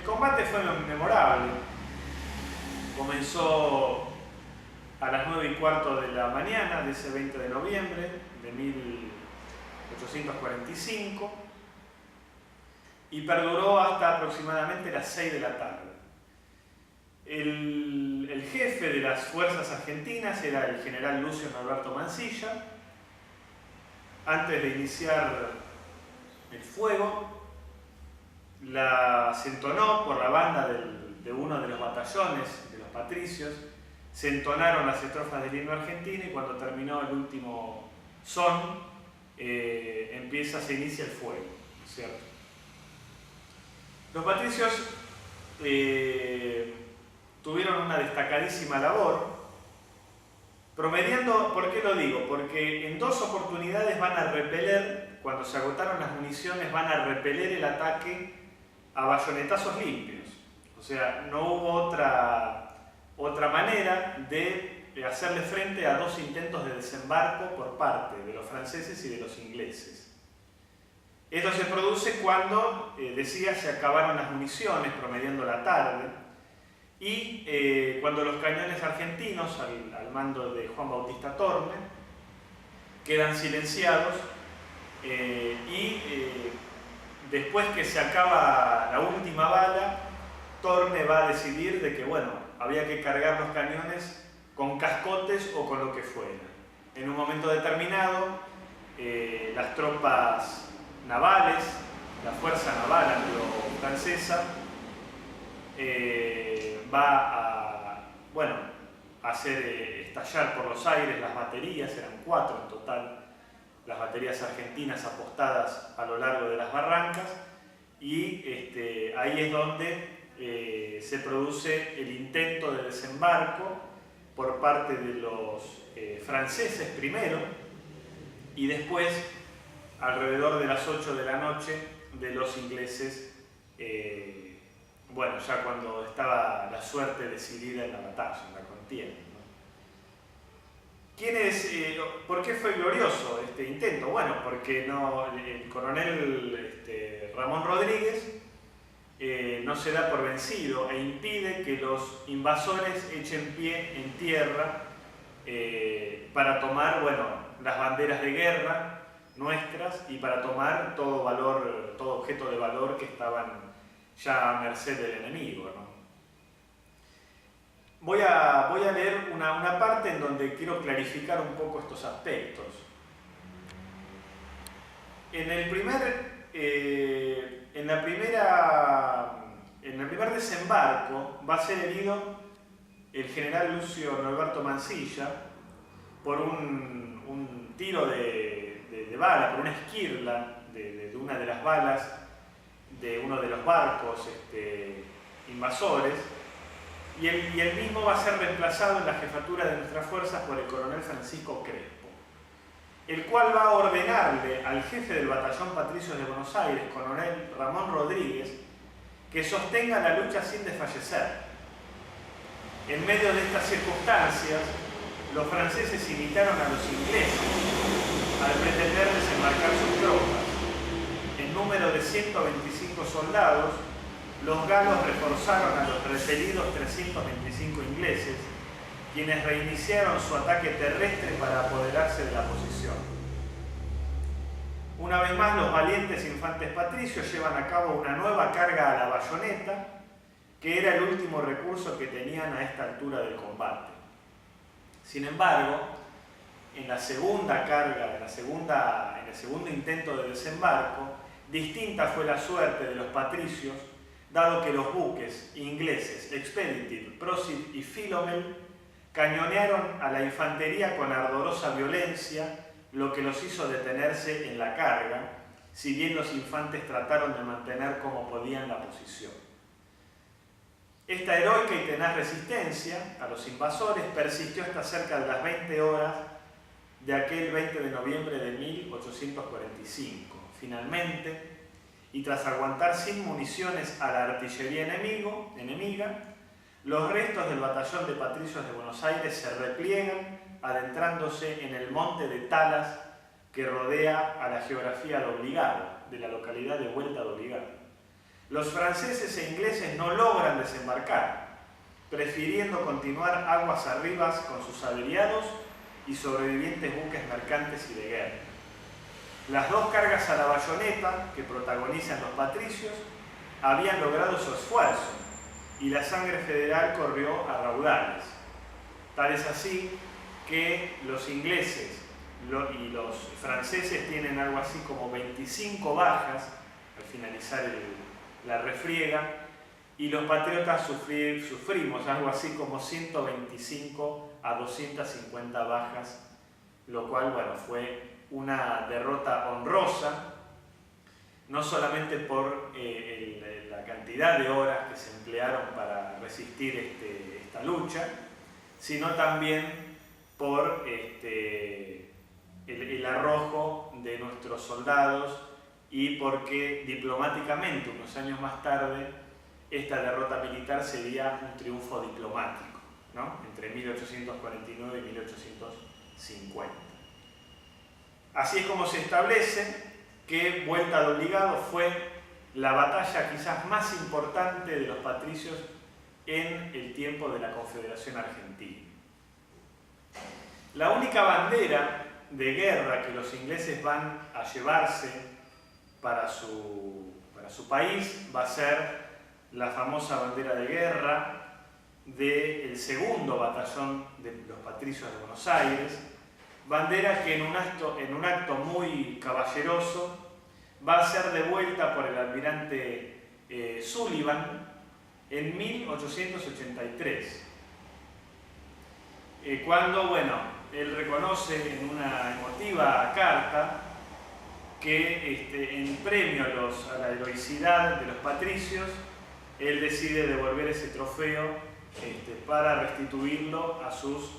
El combate fue memorable. Comenzó a las 9:15 de la mañana de ese 20 de noviembre de 1845 y perduró hasta aproximadamente las 6 de la tarde. El jefe de las fuerzas argentinas era el general Lucio Norberto Mansilla. Antes de iniciar el fuego, se entonó por la banda de uno de los batallones de los patricios, se entonaron las estrofas del himno argentino y cuando terminó el último son, se inicia el fuego, ¿cierto? Los patricios tuvieron una destacadísima labor, promediando. ¿Por qué lo digo? Porque en 2 oportunidades van a repeler, cuando se agotaron las municiones, van a repeler el ataque a bayonetazos limpios. O sea, no hubo otra manera de hacerle frente a 2 intentos de desembarco por parte de los franceses y de los ingleses. Esto se produce cuando, se acabaron las municiones, promediando la tarde, y cuando los cañones argentinos, al mando de Juan Bautista Torne, quedan silenciados después que se acaba la última bala, Torne va a decidir de que, había que cargar los cañones con cascotes o con lo que fuera. En un momento determinado, las tropas navales, la fuerza naval anglo-francesa, va a hacer estallar por los aires las baterías, eran 4 en total, las baterías argentinas apostadas a lo largo de las barrancas, y ahí es donde se produce el intento de desembarco por parte de los franceses primero, y después, alrededor de las 8 de la noche, de los ingleses, ya cuando estaba la suerte decidida en la batalla, en la contienda, ¿no? ¿Por qué fue glorioso este intento? Porque el coronel Ramón Rodríguez no se da por vencido e impide que los invasores echen pie en tierra para tomar las banderas de guerra nuestras y para tomar todo objeto de valor que estaban ya a merced del enemigo, ¿no? Voy a leer una parte en donde quiero clarificar un poco estos aspectos. En el primer desembarco va a ser herido el general Lucio Norberto Mansilla por un tiro de bala, por una esquirla de una de las balas de uno de los barcos invasores, y él mismo va a ser reemplazado en la jefatura de nuestras fuerzas por el coronel Francisco Crespo, el cual va a ordenarle al jefe del batallón Patricios de Buenos Aires, coronel Ramón Rodríguez, que sostenga la lucha sin desfallecer. En medio de estas circunstancias, los franceses imitaron a los ingleses al pretender desembarcar sus tropas. En número de 125 soldados, los galos reforzaron a los repelidos 325 ingleses, quienes reiniciaron su ataque terrestre para apoderarse de la posición. Una vez más, los valientes infantes patricios llevan a cabo una nueva carga a la bayoneta, que era el último recurso que tenían a esta altura del combate. Sin embargo, en la segunda carga, en el segundo intento de desembarco, distinta fue la suerte de los patricios, dado que los buques ingleses Expeditive, Prosit y Philomel cañonearon a la infantería con ardorosa violencia, lo que los hizo detenerse en la carga, si bien los infantes trataron de mantener como podían la posición. Esta heroica y tenaz resistencia a los invasores persistió hasta cerca de las 20 horas de aquel 20 de noviembre de 1845. Finalmente, y tras aguantar sin municiones a la artillería enemiga, los restos del batallón de Patricios de Buenos Aires se repliegan, adentrándose en el monte de Talas que rodea a la geografía de Obligado, de la localidad de Huelta de Obligado. Los franceses e ingleses no logran desembarcar, prefiriendo continuar aguas arriba con sus averiados y sobrevivientes buques mercantes y de guerra. Las dos cargas a la bayoneta que protagonizan los patricios habían logrado su esfuerzo y la sangre federal corrió a raudales. Tal es así que los ingleses y los franceses tienen algo así como 25 bajas al finalizar la refriega, y los patriotas sufrimos algo así como 125 a 250 bajas, lo cual, bueno, fue una derrota honrosa, no solamente por la cantidad de horas que se emplearon para resistir esta lucha, sino también por el arrojo de nuestros soldados, y porque diplomáticamente, unos años más tarde, esta derrota militar sería un triunfo diplomático, ¿no? Entre 1849 y 1850. Así es como se establece que Vuelta de Obligado fue la batalla quizás más importante de los patricios en el tiempo de la Confederación Argentina. La única bandera de guerra que los ingleses van a llevarse para su país va a ser la famosa bandera de guerra del segundo batallón de los patricios de Buenos Aires, bandera que en un acto muy caballeroso va a ser devuelta por el almirante Sullivan en 1883, cuando, bueno, él reconoce en una emotiva carta que en premio a la heroicidad de los patricios, él decide devolver ese trofeo para restituirlo a sus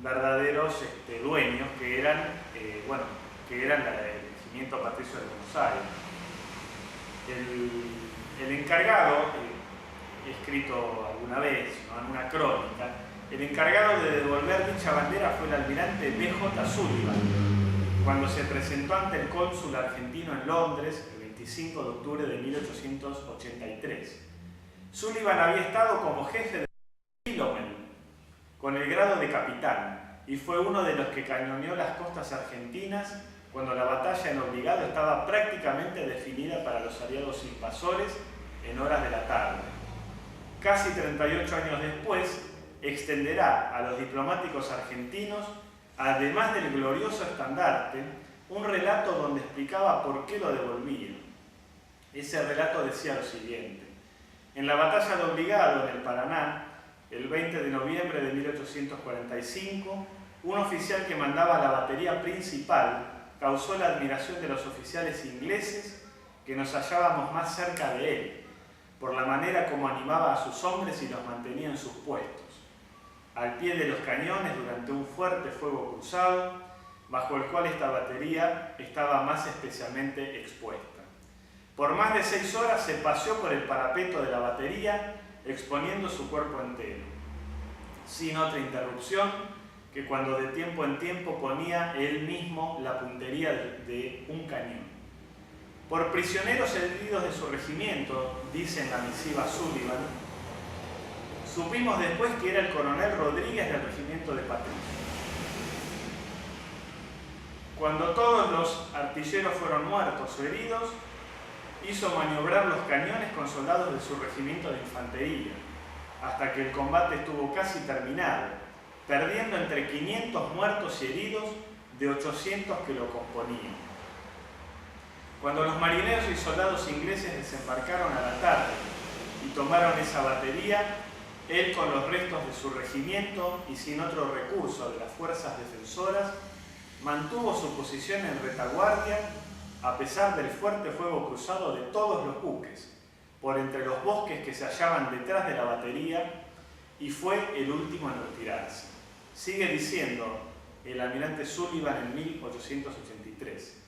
verdaderos dueños, que eran el regimiento patricio de Buenos Aires. El encargado, escrito alguna vez, ¿no?, en una crónica, el encargado de devolver dicha bandera fue el almirante B.J. Sullivan, cuando se presentó ante el cónsul argentino en Londres el 25 de octubre de 1883. Sullivan había estado como jefe de Philomel, con el grado de capitán, y fue uno de los que cañoneó las costas argentinas cuando la batalla en Obligado estaba prácticamente definida para los aliados invasores en horas de la tarde. Casi 38 años después, extenderá a los diplomáticos argentinos, además del glorioso estandarte, un relato donde explicaba por qué lo devolvía. Ese relato decía lo siguiente: en la batalla de Obligado, en el Paraná, el 20 de noviembre de 1845, un oficial que mandaba la batería principal causó la admiración de los oficiales ingleses que nos hallábamos más cerca de él, por la manera como animaba a sus hombres y los mantenía en sus puestos, al pie de los cañones durante un fuerte fuego cruzado, bajo el cual esta batería estaba más especialmente expuesta. Por más de 6 horas se paseó por el parapeto de la batería, exponiendo su cuerpo entero, sin otra interrupción que cuando de tiempo en tiempo ponía él mismo la puntería de un cañón. Por prisioneros heridos de su regimiento, dice en la misiva Sullivan, supimos después que era el coronel Rodríguez del regimiento de Patricios. Cuando todos los artilleros fueron muertos o heridos, hizo maniobrar los cañones con soldados de su regimiento de infantería, hasta que el combate estuvo casi terminado, perdiendo entre 500 muertos y heridos de 800 que lo componían. Cuando los marineros y soldados ingleses desembarcaron a la tarde y tomaron esa batería, él, con los restos de su regimiento y sin otro recurso de las fuerzas defensoras, mantuvo su posición en retaguardia a pesar del fuerte fuego cruzado de todos los buques, por entre los bosques que se hallaban detrás de la batería, y fue el último en retirarse. Sigue diciendo el almirante Sullivan en 1883.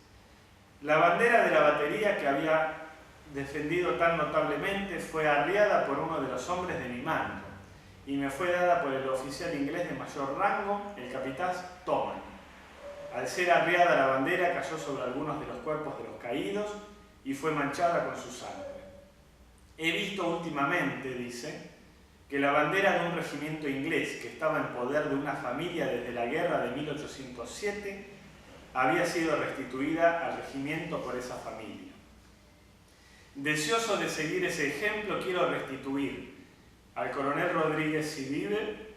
La bandera de la batería que había defendido tan notablemente fue arriada por uno de los hombres de mi mando y me fue dada por el oficial inglés de mayor rango, el capitán Thomas. Al ser arriada la bandera cayó sobre algunos de los cuerpos de los caídos y fue manchada con su sangre. He visto últimamente, dice, que la bandera de un regimiento inglés que estaba en poder de una familia desde la guerra de 1807 había sido restituida al regimiento por esa familia. Deseoso de seguir ese ejemplo, quiero restituir al coronel Rodríguez si vive,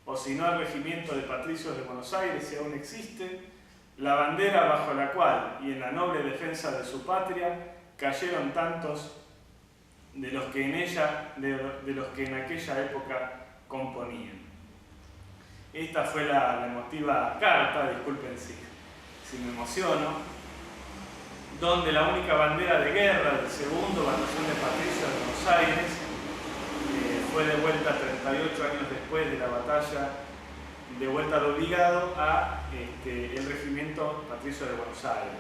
o si no al regimiento de patricios de Buenos Aires, si aún existe, la bandera bajo la cual y en la noble defensa de su patria cayeron tantos de los que en aquella época componían. Esta fue la emotiva carta, disculpen si me emociono, donde la única bandera de guerra del segundo batallón de patricios de Buenos Aires fue devuelta 38 años después de la batalla, devuelta de obligado a el regimiento patricio de Buenos Aires.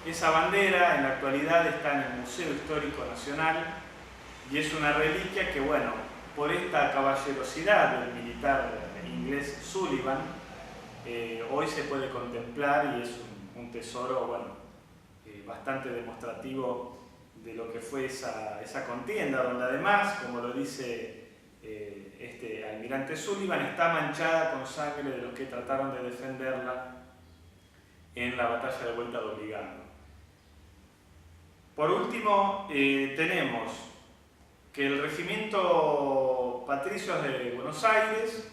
Esa bandera en la actualidad está en el Museo Histórico Nacional y es una reliquia que, bueno, por esta caballerosidad del militar inglés Sullivan, hoy se puede contemplar y es un tesoro, bueno, bastante demostrativo de lo que fue esa contienda, donde además, como lo dice este almirante Sullivan, está manchada con sangre de los que trataron de defenderla en la batalla de Vuelta de Obligado. Por último, tenemos que el regimiento Patricios de Buenos Aires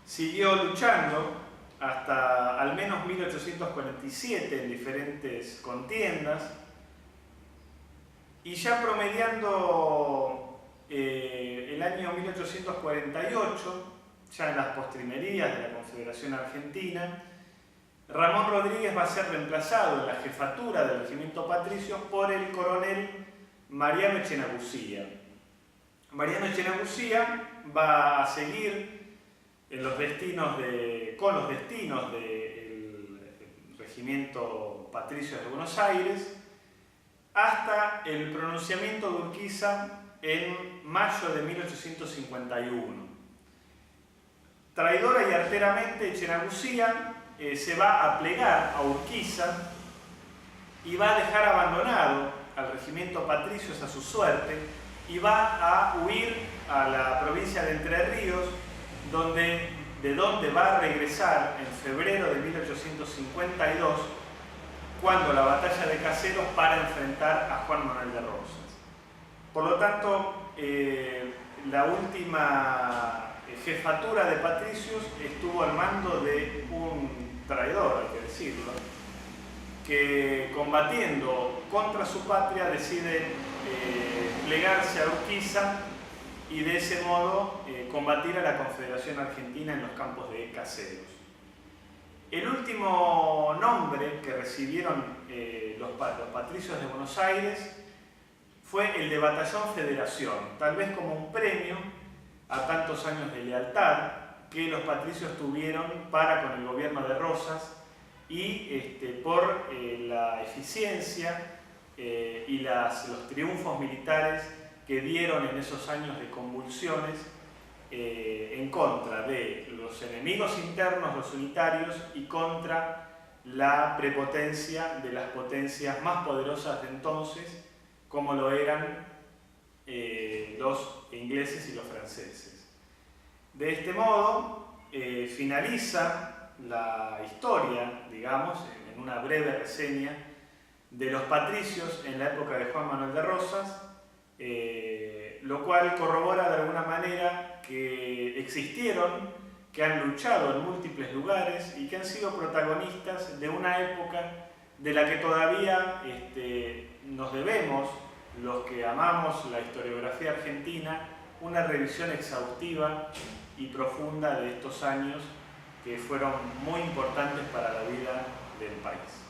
siguió luchando hasta al menos 1847 en diferentes contiendas, y ya promediando el año 1848, ya en las postrimerías de la Confederación Argentina, Ramón Rodríguez va a ser reemplazado en la jefatura del regimiento Patricios por el coronel Mariano Echenagucía. Mariano Echenagucía va a seguir con los destinos del regimiento Patricios de Buenos Aires hasta el pronunciamiento de Urquiza en mayo de 1851. Traidora y arteramente, Echenagucía se va a plegar a Urquiza y va a dejar abandonado al regimiento Patricios a su suerte y va a huir a la provincia de Entre Ríos, de donde va a regresar en febrero de 1852, cuando la batalla de Caseros, para enfrentar a Juan Manuel de Rosas. Por lo tanto, la última jefatura de Patricios estuvo al mando de un traidor, hay que decirlo, que combatiendo contra su patria decide plegarse a Urquiza y de ese modo combatir a la Confederación Argentina en los campos de Caseros. El último nombre que recibieron los patricios de Buenos Aires fue el de Batallón Federación, tal vez como un premio a tantos años de lealtad que los patricios tuvieron para con el gobierno de Rosas y por la eficiencia y los triunfos militares que dieron en esos años de convulsiones en contra de los enemigos internos, los unitarios, y contra la prepotencia de las potencias más poderosas de entonces, como lo eran los ingleses y los franceses. De este modo, finaliza la historia, digamos, en una breve reseña de los patricios en la época de Juan Manuel de Rosas, lo cual corrobora de alguna manera que existieron, que han luchado en múltiples lugares y que han sido protagonistas de una época de la que todavía nos debemos, los que amamos la historiografía argentina, una revisión exhaustiva y profunda de estos años que fueron muy importantes para la vida del país.